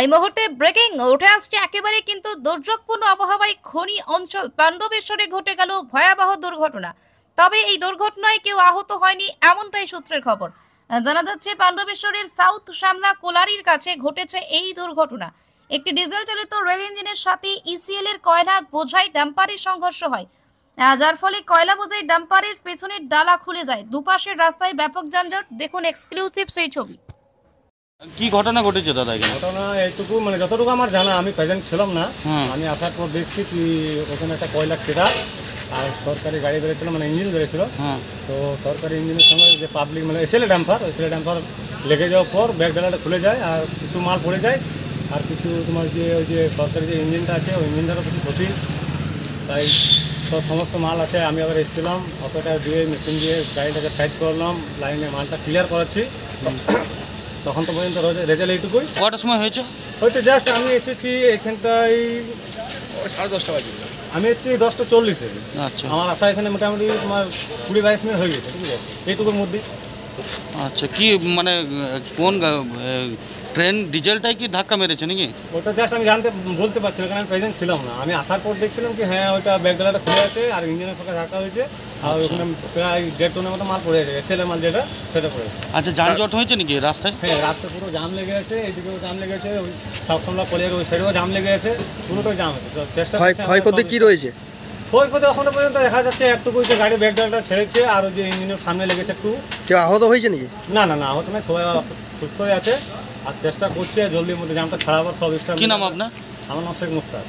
এই মুহূর্তে ব্রেকিং উঠে আসছে একেবারে কিন্তু দুর্যোগপূর্ণ আবহাওয়ায় খনি অঞ্চল পাণ্ডবেশ্বরে ঘটে গেল ভয়াবহ দুর্ঘটনা। তবে এই দুর্ঘটনায় কেউ আহত হয়নি এমনটাই সূত্রের খবর। জানা যাচ্ছে পাণ্ডবেশ্বরের সাউথ শ্যামলা কোলারির কাছে ঘটেছে এই দুর্ঘটনা। একটি ডিজেল চালিত রেল ইঞ্জিনের সাথে ইসিএল এর কয়লা বোঝাই ডাম্পারের সংঘর্ষ হয়, যার ফলে কয়লা বোঝাই ডাম্পারের পেছনের ডালা খুলে যায়। দুপাশের রাস্তায় ব্যাপক যানজট। দেখুন এক্সক্লুসিভ সেই ছবি। কি ঘটনা ঘটেছে দাদা? ঘটনা এইটুকু, মানে যতটুকু আমার জানা, আমি প্রেজেন্ট ছিলাম না। আমি আসার পর দেখছি কি ওখানে একটা কয়লা ট্রেলার আর সরকারি গাড়ি বেরোচ্ছিল, মানে ইঞ্জিন বেরোচ্ছিল। তো সরকারি ইঞ্জিনের সঙ্গে যে পাবলিক মানে এসএলএ ডাম্পার লেগে যাওয়ার পর ব্যাক ডালাটা খুলে যায় আর কিছু মাল পড়ে যায়। আর কিছু তোমার যে ওই যে সরকারি যে ইঞ্জিনটা আছে ওই ইঞ্জিনটারও কিছু ক্ষতি। তাই সমস্ত মাল আছে। আমি আবার এসেছিলাম, অটোটা দিয়ে মেশিন দিয়ে গাড়িটাকে সাইড করলাম, লাইনে মালটা ক্লিয়ার করাচ্ছি। তখন তো পর্যন্ত রেজাল্ট এইটুকুই। কটার সময় হয়েছে? হয়তো জাস্ট আমি এসেছি এখানটায় 10:30 বাজে। আমি এসেছি 10:40-এ। আচ্ছা, আমার আসা এখানে মোটামুটি তোমার 20-22 মিনিট হয়ে গেছে, ঠিক আছে, এইটুকুর মধ্যে। আচ্ছা, কি মানে কোন ট্রেন ডিজেলটাই কি ধাক্কা মেরেছে নাকি? ওটা জাস্ট আমি বলতে পারছি না, কারণ আমি প্রেজেন্ট ছিলাম না। আমি আসার পর দেখছিলাম কি হ্যাঁ ওইটা ব্যাকডালাটা খুলে আছে আর ইঞ্জিনের সঙ্গে ধাক্কা হয়েছে। আর ওখানে প্রায় 1.5 টনের মতো মাল পড়ে আছে, এসএলএ মাল যেটা, সেটা পড়ে আছে। আচ্ছা, যানজট হয়েছে নাকি রাস্তায়? হ্যাঁ, রাস্তায় পুরো জাম লেগে আছে, এইদিকেও জাম লেগে আছে, ওই সাউথ কলেজের ওই সাইডেও জাম লেগে আছে, পুরোটাই জাম আছে। চেষ্টা ক্ষয়ক্ষতি কি রয়েছে? ক্ষয়ক্ষতি এখনো পর্যন্ত দেখা যাচ্ছে একটুকু যে গাড়ি ব্যাকডালাটা ছেড়েছে আর ওই যে ইঞ্জিনের সামনে লেগেছে একটু। কেউ আহত হয়েছে নাকি? না, আহত নয়, সবাই সুস্থ হয়ে আছে। আর চেষ্টা করছে জলদির মধ্যে জামটা ছাড়াবার সব স্টাফ। কি নাম আপনার? আমার নাম শেখ মুস্তাক।